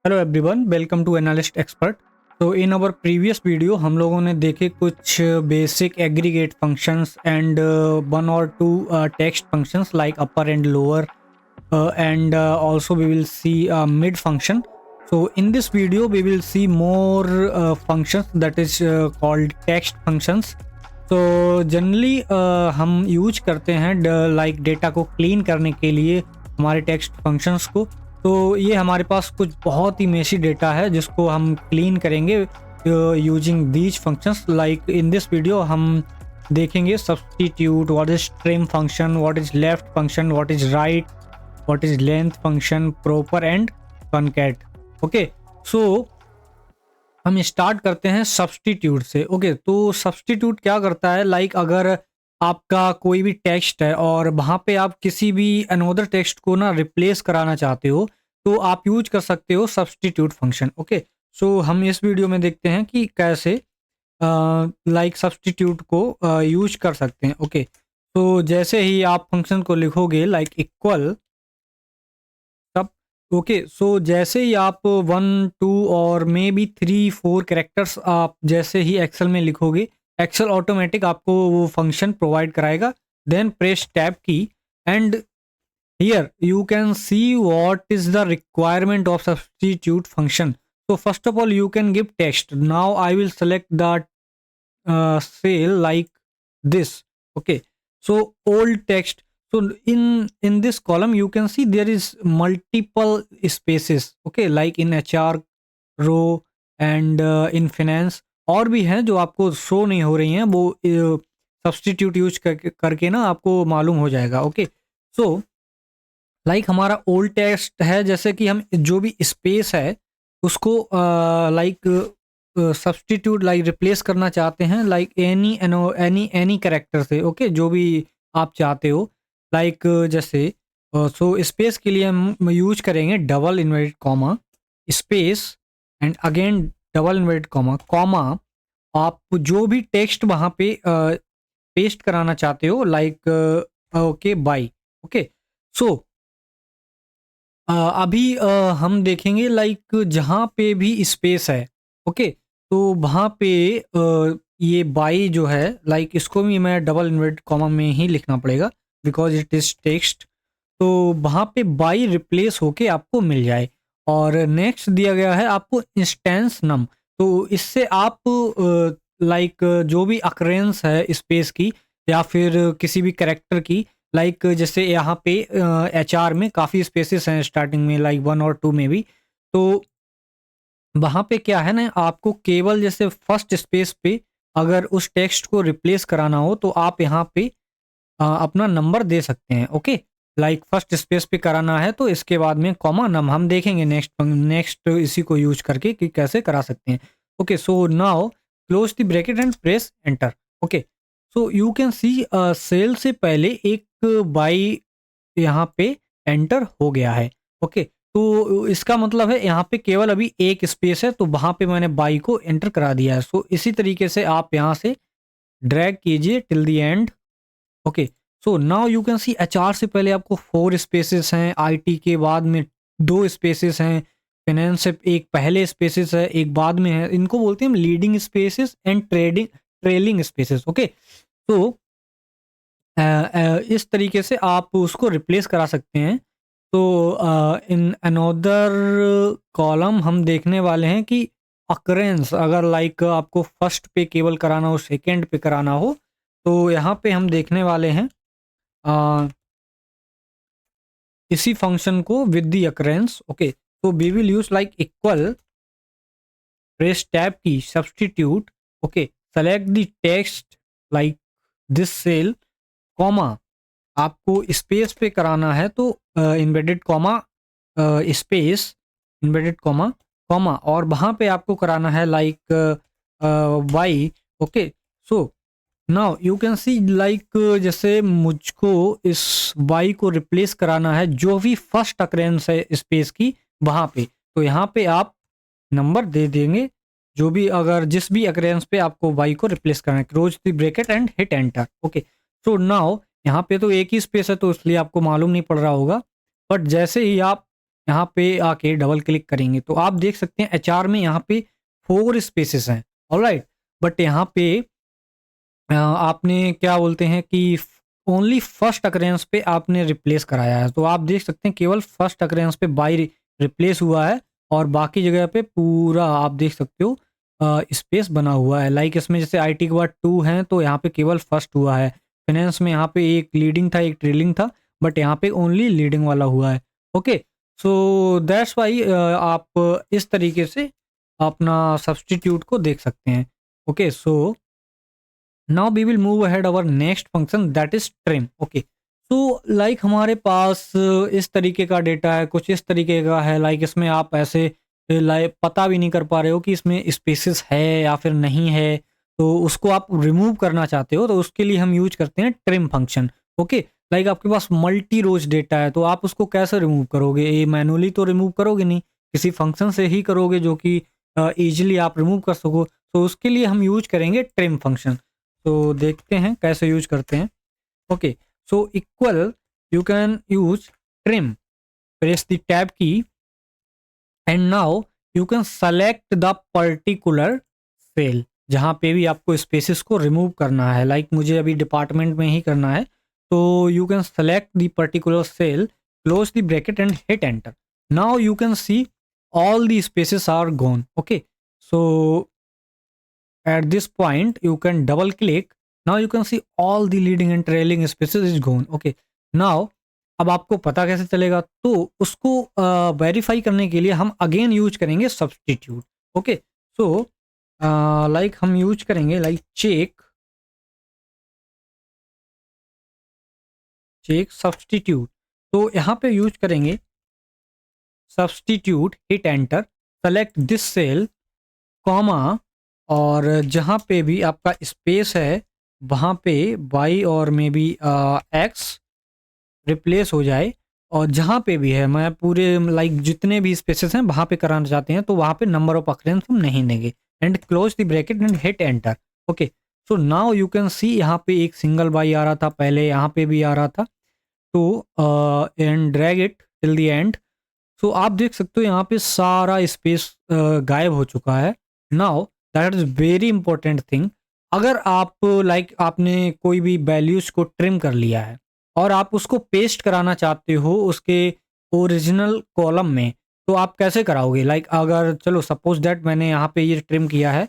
Hello everyone, welcome to analyst expert. तो in our previous video हम लोगों ने देखे कुछ basic aggregate functions and one और two text functions like upper and lower and also we will see mid function. So in this video we will see more functions that is called text functions. So generally हम use करते हैं like data को clean करने के लिए हमारे text functions को। तो ये हमारे पास कुछ बहुत ही मेशी डेटा है जिसको हम क्लीन करेंगे using these functions. Like in this video हम देखेंगे substitute, what is trim function, what is left function, what is right, what is length function, proper and concat. Okay, so हम स्टार्ट करते हैं substitute से। Okay, तो substitute क्या करता है, लाइक अगर आपका कोई भी टेक्स्ट है और वहाँ पे आप किसी भी अनदर टेक्स्ट को ना रिप्लेस कराना चाहते हो तो आप यूज कर सकते हो सब्स्टिट्यूट फंक्शन। ओके, सो हम इस वीडियो में देखते हैं कि कैसे लाइक सब्स्टिट्यूट को यूज कर सकते हैं। ओके, तो जैसे ही आप फंक्शन को लिखोगे लाइक इक्वल, ओके, सो जैसे ही आप 1 2 और मे बी 3 4 कैरेक्टर्स आप जैसे ही एक्सेल में लिखोगे, एक्सेल ऑटोमेटिक आपको वो फंक्शन प्रोवाइड कराएगा। Then press tab key and here you can see what is the requirement of substitute function. so first of all you can give text. now I will select the cell like this. okay, so old text. so in this column you can see there is multiple spaces. okay, like in HR row and in finance और भी हैं जो आपको show नहीं हो रही हैं, वो सब्स्टिट्यूट यूज करके ना आपको मालूम हो जाएगा। ओके, सो लाइक हमारा ओल्ड टेक्स्ट है, जैसे कि हम जो भी स्पेस है उसको लाइक सब्स्टिट्यूट लाइक रिप्लेस करना चाहते हैं लाइक एनी कैरेक्टर से। ओके, जो भी आप चाहते हो लाइक जैसे सो स्पेस के लिए हम यूज करेंगे double inverted comma space and again double inverted comma comma. आप जो भी टेक्स्ट वहाँ पे पेस्ट कराना चाहते हो लाइक ओके बाय। ओके, सो अभी हम देखेंगे लाइक जहाँ पे भी स्पेस है। ओके, तो वहाँ पे ये बाई जो है लाइक इसको भी मैं डबल इन्वर्टेड कॉमा में ही लिखना पड़ेगा बिकॉज इट इज टेक्स्ट। तो वहाँ पे बाई रिप्लेस होके आपको मिल जाए। और नेक्स्ट दिया गया है आपको इंस्टेंस नम। तो इससे आप लाइक जो भी अकरेंस है स्पेस की या फिर किसी भी कैरेक्टर की, लाइक जैसे यहाँ पे HR में काफ़ी स्पेसेस हैं स्टार्टिंग में लाइक 1 और 2 में भी। तो वहाँ पे क्या है ना, आपको केवल जैसे फर्स्ट स्पेस पे अगर उस टेक्स्ट को रिप्लेस कराना हो तो आप यहाँ पे अपना नंबर दे सकते हैं। ओके, लाइक फर्स्ट स्पेस पे कराना है तो इसके बाद में कॉमा नम हम देखेंगे नेक्स्ट इसी को यूज करके कि कैसे करा सकते हैं। Okay, so now close the bracket and press enter. Okay, so you can see cell से पहले एक बाई यहाँ पे एंटर हो गया है। ओके, तो इसका मतलब है यहाँ पे केवल अभी एक स्पेस है तो वहाँ पे मैंने बाई को एंटर करा दिया है। सो इसी तरीके से आप यहाँ से ड्रैग कीजिए till the and. Okay, so now you can C HR से पहले आपको 4 स्पेसेस हैं, IT के बाद में 2 स्पेसेस हैं, फाइनेंस से एक पहले स्पेसेस है एक बाद में है। इनको बोलते हैं हम leading spaces and trailing spaces. Okay, तो इस तरीके से आप उसको रिप्लेस करा सकते हैं। तो इन अनदर कॉलम हम देखने वाले हैं कि अकरेंस अगर लाइक आपको फर्स्ट पे केवल कराना हो, सेकंड पे कराना हो, तो यहाँ पे हम देखने वाले हैं इसी फंक्शन को विद द अकरेंस। ओके, तो we will use like equal, press tab key, substitute. Okay, select the text like this cell comma, आपको स्पेस पे कराना है तो inverted comma space inverted comma comma और वहाँ पे आपको कराना है like Y. Okay, so now you can see like जैसे मुझको इस वाई को रिप्लेस कराना है जो भी फर्स्ट अकरेंस है स्पेस की वहाँ पे, तो यहाँ पे आप नंबर दे देंगे जो भी अगर जिस भी अकरेंस पे आपको वाई को रिप्लेस करना है। Close the bracket and hit enter. Okay, so now यहाँ पे तो एक ही स्पेस है तो इसलिए आपको मालूम नहीं पड़ रहा होगा, बट जैसे ही आप यहाँ पे आके डबल क्लिक करेंगे तो आप देख सकते हैं एचआर में यहाँ पे 4 स्पेसेस हैं, ऑलराइट। बट यहाँ पे आपने क्या बोलते हैं कि ओनली फर्स्ट अकरेंस पे आपने रिप्लेस कराया है, तो आप देख सकते हैं केवल फर्स्ट अकरेंस पे बाई रिप्लेस हुआ है और बाकी जगह पे पूरा आप देख सकते हो स्पेस बना हुआ है। लाइक इसमें जैसे आईटी के बाद 2 हैं तो यहाँ पे केवल फर्स्ट हुआ है। फाइनेंस में यहाँ पे एक लीडिंग था एक ट्रेलिंग था, बट यहाँ पे ओनली लीडिंग वाला हुआ है। ओके, सो दैट्स वाई आप इस तरीके से अपना सब्सटीट्यूट को देख सकते हैं। Okay, so now we will move ahead our next function that is trim. Okay, तो लाइक हमारे पास इस तरीके का डेटा है, कुछ इस तरीके का है। लाइक इसमें आप ऐसे लाइक पता भी नहीं कर पा रहे हो कि इसमें स्पेसिस है या फिर नहीं है, तो उसको आप रिमूव करना चाहते हो तो उसके लिए हम यूज करते हैं ट्रिम फंक्शन। ओके, लाइक आपके पास मल्टी रोज डेटा है तो आप उसको कैसे रिमूव करोगे? ये मैनुअली तो रिमूव करोगे नहीं, किसी फंक्शन से ही करोगे जो कि ईजिली आप रिमूव कर सको। तो उसके लिए हम यूज करेंगे ट्रिम फंक्शन। तो देखते हैं कैसे यूज करते हैं। Okay, so equal you can use trim, press the tab key and now you can select the particular cell जहां पे भी आपको स्पेसिस को रिमूव करना है। लाइक मुझे अभी डिपार्टमेंट में ही करना है, तो you can select the particular cell, close the bracket and hit enter. Now you can see all the spaces are gone. Okay, so at this point you can double click, now you can see all the leading and trailing spaces is gone. Okay, now अब आपको पता कैसे चलेगा? तो उसको verify करने के लिए हम अगेन यूज करेंगे सब्सटीट्यूट। ओके, सो लाइक हम यूज करेंगे लाइक चेक सब्सटीट्यूट। तो यहाँ पे यूज करेंगे substitute, hit enter, select this cell, comma, और जहाँ पे भी आपका स्पेस है वहाँ पे वाई और मे बी एक्स रिप्लेस हो जाए, और जहाँ पे भी है मैं पूरे लाइक जितने भी स्पेसेस हैं वहाँ पे कराना चाहते हैं तो वहाँ पे नंबर ऑफ अकरेंस हम नहीं देंगे and close the bracket and hit enter. Okay, so now you can सी यहाँ पे एक सिंगल बाई आ रहा था, पहले यहाँ पे भी आ रहा था, तो and drag it till the end. So आप देख सकते हो यहाँ पे सारा स्पेस गायब हो चुका है। Now that is very important thing, अगर आप लाइक आपने कोई भी वैल्यूज को ट्रिम कर लिया है और आप उसको पेस्ट कराना चाहते हो उसके ओरिजिनल कॉलम में, तो आप कैसे कराओगे? लाइक अगर चलो सपोज दैट मैंने यहाँ पे ये ट्रिम किया है,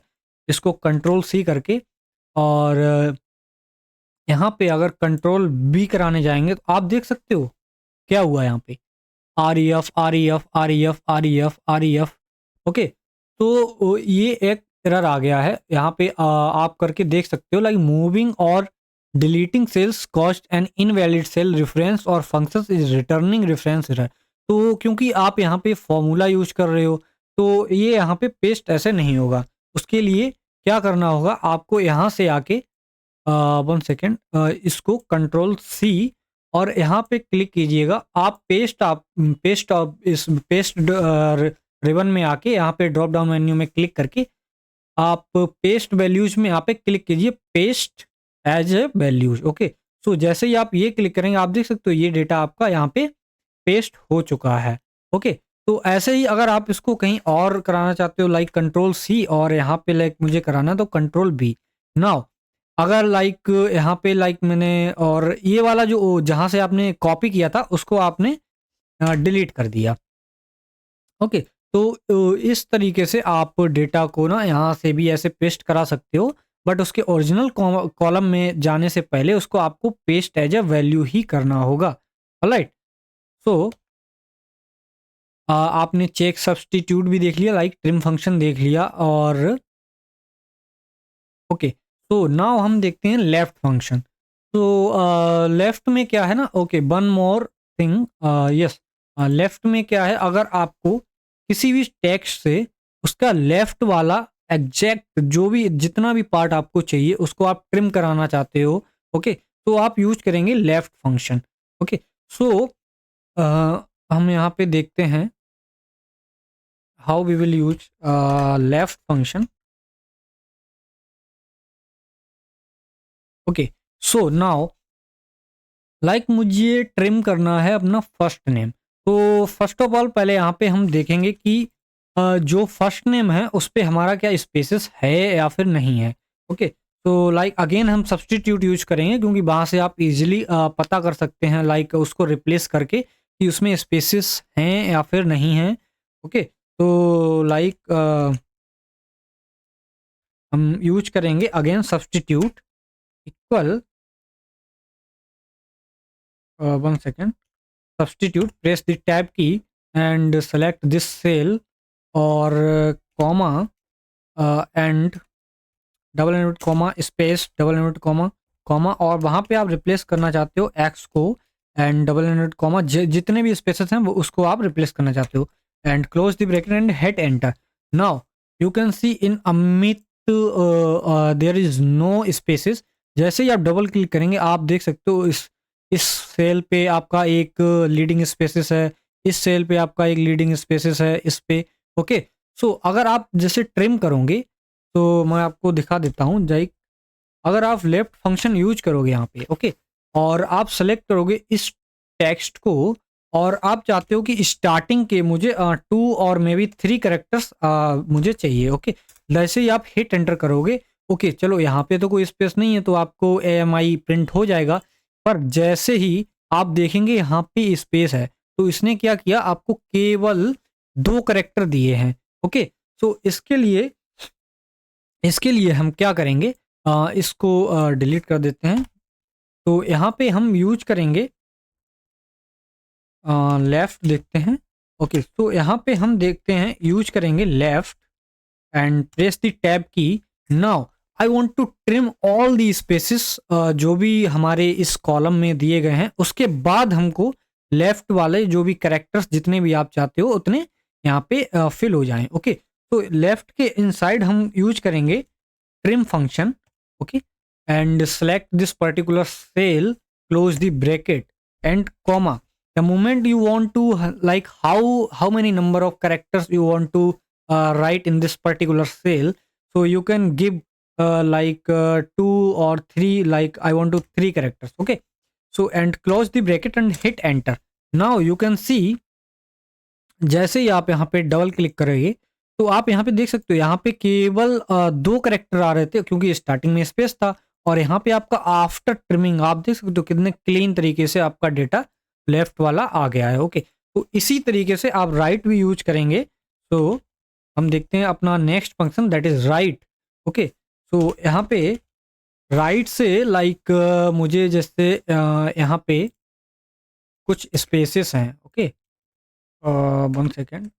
इसको कंट्रोल सी करके, और यहाँ पे अगर कंट्रोल बी कराने जाएंगे तो आप देख सकते हो क्या हुआ यहाँ पे, R E F R E F R E F R E F R E F. Okay, तो ये एक एरर आ गया है यहाँ पे, आप करके देख सकते हो लाइक मूविंग और deleting cells caused and invalid cell reference और functions is returning reference error. तो क्योंकि आप यहाँ पे फॉर्मूला यूज कर रहे हो तो ये यहाँ पे पेस्ट ऐसे नहीं होगा। उसके लिए क्या करना होगा, आपको यहाँ से आके 1 सेकेंड, इसको कंट्रोल सी और यहाँ पे क्लिक कीजिएगा। आप इस पेस्ट रिबन में आके यहाँ पे ड्रॉप डाउन मेन्यू में क्लिक करके आप पेस्ट वैल्यूज में यहाँ पे क्लिक कीजिए, paste as a values. Okay, so जैसे ही आप ये क्लिक करेंगे आप देख सकते हो ये डेटा आपका यहाँ पे पेस्ट हो चुका है। ओके, तो ऐसे ही अगर आप इसको कहीं और कराना चाहते हो लाइक कंट्रोल सी और यहाँ पे लाइक मुझे कराना तो कंट्रोल बी। नाउ अगर लाइक यहाँ पे लाइक मैंने और ये वाला जो जहाँ से आपने कॉपी किया था उसको आपने डिलीट कर दिया। ओके, तो इस तरीके से आप डेटा को ना यहाँ से भी ऐसे पेस्ट करा सकते हो, बट उसके ओरिजिनल कॉलम में जाने से पहले उसको आपको पेस्ट एज ए वैल्यू ही करना होगा। ऑलराइट, सो आपने चेक सब्सटीट्यूट भी देख लिया, लाइक ट्रिम फंक्शन देख लिया, और ओके, तो नाउ हम देखते हैं लेफ्ट फंक्शन। तो लेफ्ट में क्या है ना, okay one more thing, yes, left में क्या है, अगर आपको किसी भी टेक्स्ट से उसका लेफ्ट वाला एग्जैक्ट जो भी जितना भी पार्ट आपको चाहिए उसको आप ट्रिम कराना चाहते हो, ओके, तो आप यूज करेंगे लेफ्ट फंक्शन। ओके, सो हम यहाँ पे देखते हैं how we will use left function. Okay, so now like मुझे ट्रिम करना है अपना फर्स्ट नेम। तो फर्स्ट ऑफ ऑल पहले यहाँ पे हम देखेंगे कि जो फर्स्ट नेम है उस पे हमारा क्या स्पेसेस है या फिर नहीं है। ओके, तो लाइक अगेन हम सब्स्टिट्यूट यूज करेंगे क्योंकि वहाँ से आप इजीली पता कर सकते हैं लाइक उसको रिप्लेस करके कि उसमें स्पेसेस हैं या फिर नहीं हैं। ओके, तो लाइक हम यूज करेंगे again substitute equal 1 second, substitute press the tab key and select this cell और comma and double invert comma space double invert comma comma और वहाँ पे आप रिप्लेस करना चाहते हो एक्स को एंड डबल इनवर्ट कॉमा जितने भी स्पेसेस हैं वो उसको आप रिप्लेस करना चाहते हो and close the bracket and hit enter. Now you can see in Amit there is no spaces. जैसे ही आप डबल क्लिक करेंगे आप देख सकते हो इस सेल पे आपका एक लीडिंग स्पेसेस है, इस सेल पे आपका एक लीडिंग स्पेसेस है इस पे। ओके, सो अगर आप जैसे ट्रिम करोगे तो मैं आपको दिखा देता हूँ जाइक। अगर आप लेफ्ट फंक्शन यूज करोगे यहाँ पे ओके और आप सेलेक्ट करोगे इस टेक्स्ट को और आप चाहते हो कि स्टार्टिंग के मुझे 2 और मे बी 3 करेक्टर्स मुझे चाहिए। ओके, जैसे ही आप हिट एंटर करोगे ओके चलो यहाँ पे तो कोई स्पेस नहीं है तो आपको AMI प्रिंट हो जाएगा, पर जैसे ही आप देखेंगे यहाँ पे स्पेस है तो इसने क्या किया आपको केवल 2 करेक्टर दिए हैं। ओके, तो इसके लिए हम क्या करेंगे इसको डिलीट कर देते हैं। तो यहाँ पे हम यूज करेंगे लेफ्ट देखते हैं। ओके, तो यहाँ पे हम देखते हैं यूज करेंगे left and press the tab key. Now I want to trim all the spaces जो भी हमारे इस कॉलम में दिए गए हैं उसके बाद हमको लेफ्ट वाले जो भी कैरेक्टर्स जितने भी आप चाहते हो उतने यहाँ पे फिल हो जाएं। ओके, तो लेफ्ट के इनसाइड हम यूज करेंगे trim function, okay, and select this particular cell, close the bracket and comma. The moment you want to like how many number of characters you want to write in this particular cell, so you can give like 2 or 3, like I want to 3 characters. Okay, so and close the bracket and hit enter. Now you can see जैसे ही आप यहाँ पे double click करेंगे तो आप यहाँ पे देख सकते हो यहाँ पे केवल 2 करेक्टर आ रहे थे क्योंकि स्टार्टिंग में स्पेस था और यहाँ पे आपका आफ्टर ट्रिमिंग आप देख सकते हो कितने क्लीन तरीके से आपका डेटा लेफ्ट वाला आ गया है। ओके, तो इसी तरीके से आप राइट भी यूज करेंगे। तो हम देखते हैं अपना next function that is right. Okay, तो यहाँ पे राइट से लाइक मुझे जैसे यहाँ पे कुछ स्पेसेस हैं। Okay, 1 second.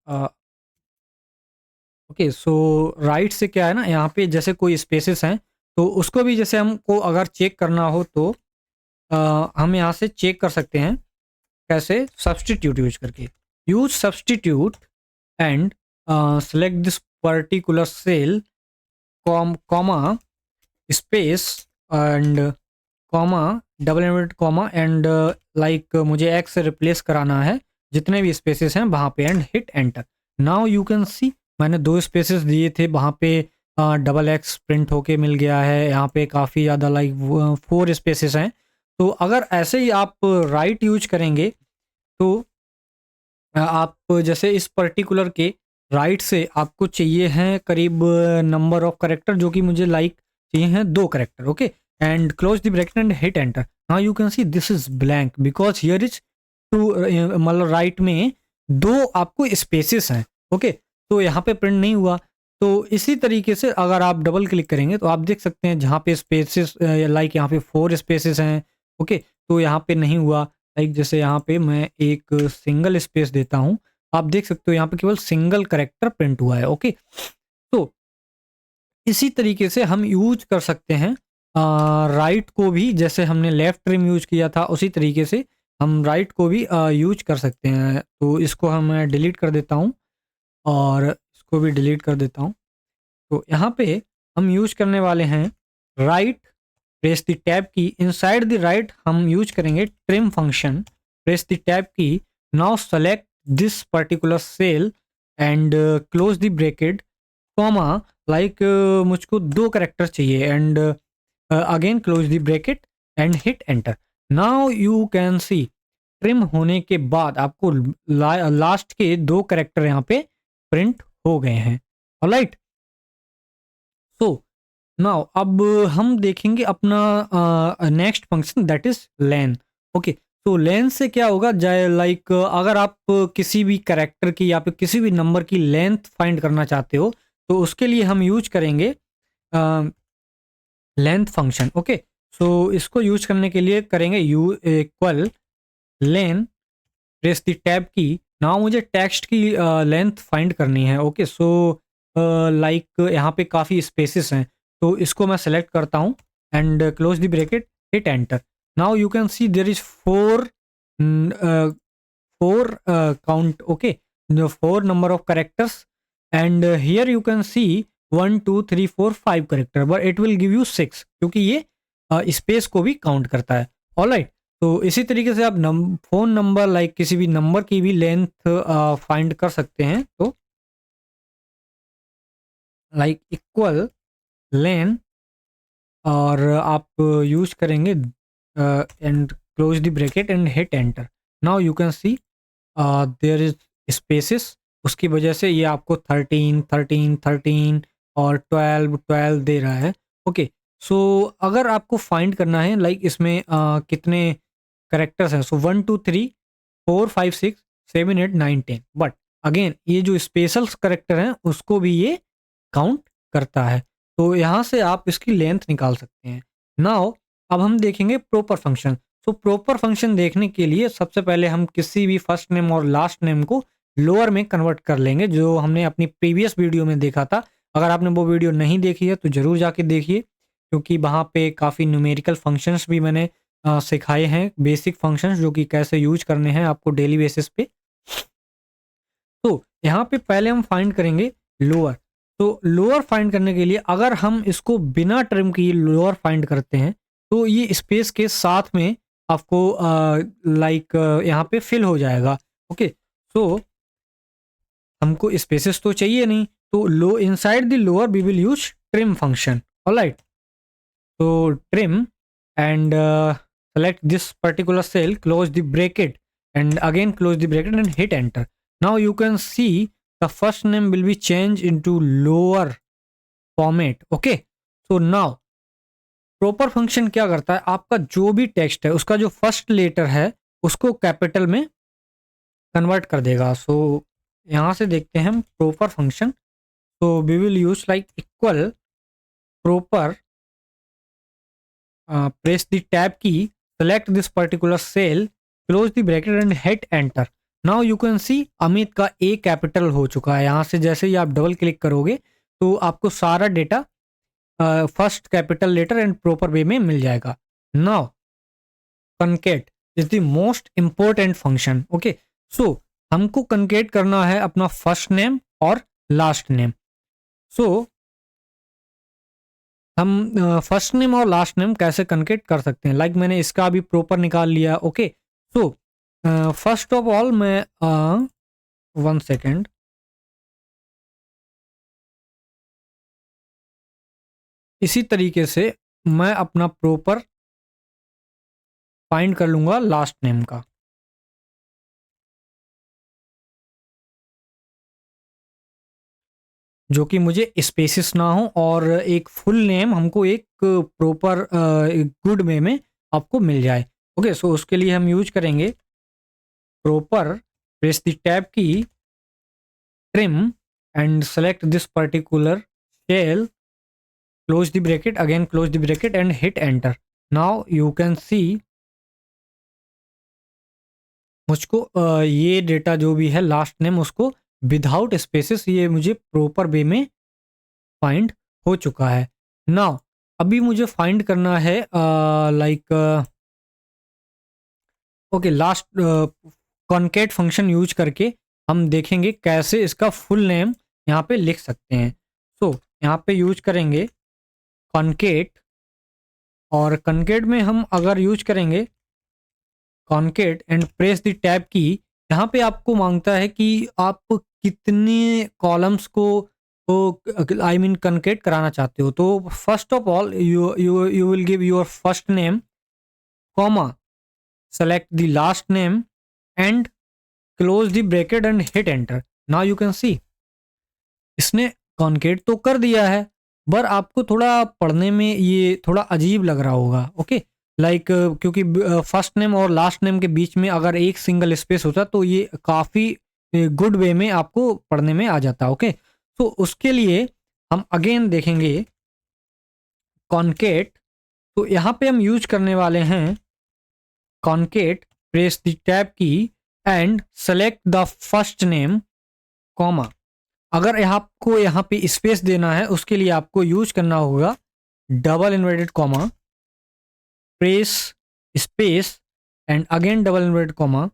ओके, सो राइट से क्या है ना यहाँ पे जैसे कोई स्पेसेस हैं तो उसको भी जैसे हमको अगर चेक करना हो तो हम यहाँ से चेक कर सकते हैं। कैसे? सब्स्टिट्यूट यूज करके। Use substitute and select this particular cell comma space and comma double inverted comma and like मुझे एक्स से रिप्लेस कराना है जितने भी स्पेसेस हैं वहाँ पे and hit enter. Now you can see मैंने 2 स्पेसेस दिए थे वहाँ पे डबल एक्स प्रिंट होके मिल गया है। यहाँ पे काफ़ी ज़्यादा लाइक 4 स्पेसेस हैं। तो अगर ऐसे ही आप राइट यूज करेंगे तो आप जैसे इस पर्टिकुलर के राइट से आपको चाहिए हैं करीब नंबर ऑफ करेक्टर जो कि मुझे लाइक चाहिए हैं 2 character. Okay, and close the bracket and hit enter. Now you can see this is blank because here is two मतलब राइट में 2 आपको स्पेसेस हैं। ओके, तो यहाँ पे प्रिंट नहीं हुआ। तो इसी तरीके से अगर आप डबल क्लिक करेंगे तो आप देख सकते हैं जहाँ पे स्पेसेस लाइक यहाँ पे 4 स्पेसेस हैं। ओके, तो यहाँ पे नहीं हुआ। लाइक जैसे यहाँ पे मैं एक सिंगल स्पेस देता हूँ, आप देख सकते हो यहाँ पे केवल सिंगल करेक्टर प्रिंट हुआ है। ओके, तो इसी तरीके से हम यूज कर सकते हैं राइट को भी, जैसे हमने लेफ्ट ट्रिम यूज किया था उसी तरीके से हम राइट को भी यूज कर सकते हैं। तो इसको हम डिलीट कर देता हूँ और इसको भी डिलीट कर देता हूँ। तो यहाँ पे हम यूज करने वाले हैं right, press the tab key. Inside the right हम यूज करेंगे trim function, press the tab key. Now select this particular cell and close the bracket comma like मुझको 2 करेक्टर चाहिए and again close the bracket and hit enter. Now you can see trim होने के बाद आपको last के 2 character यहाँ पे print हो गए हैं। ऑलराइट, सो नाउ अब हम देखेंगे अपना next function that is lane. Okay, तो लेन से क्या होगा, जाए लाइक अगर आप किसी भी कैरेक्टर की या फिर किसी भी नंबर की लेंथ फाइंड करना चाहते हो तो उसके लिए हम यूज करेंगे लेंथ फंक्शन। ओके, सो इसको यूज करने के लिए करेंगे you equal lane, press the tab key. Now मुझे टेक्स्ट की लेंथ फाइंड करनी है। ओके, सो लाइक यहाँ पे काफ़ी स्पेसेस हैं तो इसको मैं सेलेक्ट करता हूँ and close the bracket, hit enter. Now you can see there is four count, okay, the 4 number of characters, and here you can see 1 2 3 4 5 character, but it will give you 6 क्योंकि ये space को भी count करता है। Alright, तो इसी तरीके से आप फोन नंबर लाइक किसी भी नंबर की भी लेंथ फाइंड कर सकते हैं। तो लाइक इक्वल लेन और आप यूज करेंगे and close the bracket and hit enter. Now you can see there is spaces, उसकी वजह से ये आपको 13 13 13 और 12 12 दे रहा है। ओके, सो अगर आपको फाइंड करना है लाइक इसमें कितने करेक्टर्स हैं, सो 1 2 3 4 5 6 7 8 9 10, बट अगेन ये जो स्पेशल करेक्टर हैं उसको भी ये काउंट करता है। तो यहाँ से आप इसकी लेंथ निकाल सकते हैं। नाउ अब हम देखेंगे प्रॉपर फंक्शन। तो प्रॉपर फंक्शन देखने के लिए सबसे पहले हम किसी भी फर्स्ट नेम और लास्ट नेम को लोअर में कन्वर्ट कर लेंगे, जो हमने अपनी प्रीवियस वीडियो में देखा था। अगर आपने वो वीडियो नहीं देखी है तो ज़रूर जाके देखिए, क्योंकि वहाँ पे काफ़ी न्यूमेरिकल फंक्शंस भी मैंने सिखाए हैं, बेसिक फंक्शंस जो कि कैसे यूज करने हैं आपको डेली बेसिस पे। तो यहाँ पे पहले हम फाइंड करेंगे लोअर। तो लोअर फाइंड करने के लिए अगर हम इसको बिना ट्रिम किए लोअर फाइंड करते हैं तो ये स्पेस के साथ में आपको लाइक यहाँ पे फिल हो जाएगा। ओके, सो हमको स्पेसेस तो चाहिए नहीं, तो लो inside the lower we will use trim function. Alright, तो trim and select this particular cell, close the bracket, and again close the bracket and hit enter. Now you can see the first name will be changed into lower format. Okay, so now proper function क्या करता है, आपका जो भी text है उसका जो first letter है उसको कैपिटल में कन्वर्ट कर देगा। सो यहाँ से देखते हैं हम प्रॉपर फंक्शन। तो we will use like equal proper, press the tab key, select this particular cell, close the bracket and hit enter. Now you can see Amit का ए कैपिटल हो चुका है। यहाँ से जैसे ही आप डबल क्लिक करोगे तो आपको सारा data first capital letter and proper way में मिल जाएगा। Now concat is the most important function. Okay, so हमको कनकेट करना है अपना फर्स्ट नेम और लास्ट नेम। सो हम फर्स्ट नेम और लास्ट नेम कैसे कनकेट कर सकते हैं, लाइक मैंने इसका भी प्रॉपर निकाल लिया। Okay, so first of all मैं 1 सेकेंड, इसी तरीके से मैं अपना प्रॉपर फाइंड कर लूंगा लास्ट नेम का। जो कि मुझे स्पेसिस ना हो और एक फुल नेम हमको एक प्रॉपर गुड वे में आपको मिल जाए। ओके, सो उसके लिए हम यूज करेंगे proper, press the tab key, trim and select this particular cell, close the bracket, again close the bracket and hit enter. Now you can see मुझको ये डेटा जो भी है लास्ट नेम उसको विदाउट स्पेसेस ये मुझे proper way में find हो चुका है। नाउ अभी मुझे फाइंड करना है like okay, last concat function use करके हम देखेंगे कैसे इसका फुल नेम यहाँ पे लिख सकते हैं। सो यहाँ पे यूज करेंगे कॉन्केट, और कॉन्केट में हम अगर यूज करेंगे concat and press the tab की, यहाँ पे आपको मांगता है कि आप कितने कॉलम्स को आई मीन कॉन्केट कराना चाहते हो। तो first of all you will give your first name, comma, select the last name and close the bracket and hit enter. Now you can सी इसने कॉन्केट तो कर दिया है, पर आपको थोड़ा पढ़ने में ये थोड़ा अजीब लग रहा होगा। ओके, लाइक क्योंकि फर्स्ट नेम और लास्ट नेम के बीच में अगर एक सिंगल स्पेस होता तो ये काफ़ी गुड वे में आपको पढ़ने में आ जाता। ओके, तो उसके लिए हम अगेन देखेंगे कॉन्केट। तो यहाँ पे हम यूज करने वाले हैं concat, press the tab key and select the first name comma. अगर आपको यहाँ पे स्पेस देना है उसके लिए आपको यूज करना होगा double inverted comma, press space and again double inverted comma,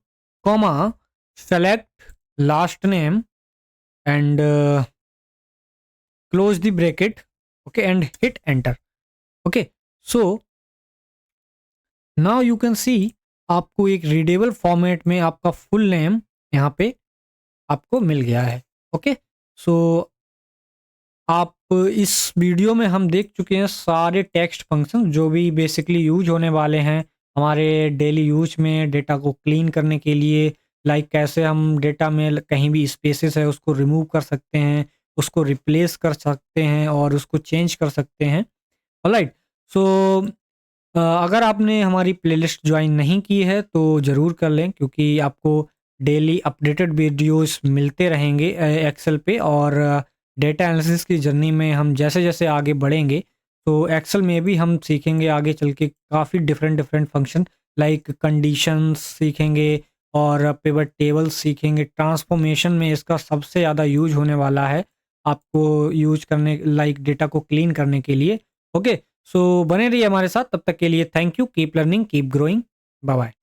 comma, select last name and close the bracket, okay, and hit enter. Okay, so now you can सी आपको एक रीडेबल फॉर्मेट में आपका फुल नेम यहाँ पे आपको मिल गया है। Okay, सो आप इस वीडियो में हम देख चुके हैं सारे टेक्स्ट फंक्शन जो भी बेसिकली यूज होने वाले हैं हमारे डेली यूज में डेटा को क्लीन करने के लिए। लाइक कैसे हम डेटा में कहीं भी स्पेसेस है उसको रिमूव कर सकते हैं, उसको रिप्लेस कर सकते हैं और उसको चेंज कर सकते हैं। ऑलराइट, सो अगर आपने हमारी प्लेलिस्ट ज्वाइन नहीं की है तो ज़रूर कर लें, क्योंकि आपको डेली अपडेटेड वीडियोस मिलते रहेंगे एक्सेल पे। और डेटा एनालिसिस की जर्नी में हम जैसे जैसे आगे बढ़ेंगे तो एक्सेल में भी हम सीखेंगे आगे चल के काफ़ी different different function, like conditions सीखेंगे और पिवट टेबल सीखेंगे। ट्रांसफॉर्मेशन में इसका सबसे ज़्यादा यूज होने वाला है आपको यूज करने, लाइक डेटा को क्लीन करने के लिए। ओके, सो बने रहिए हमारे साथ, तब तक के लिए thank you, keep learning, keep growing, bye bye.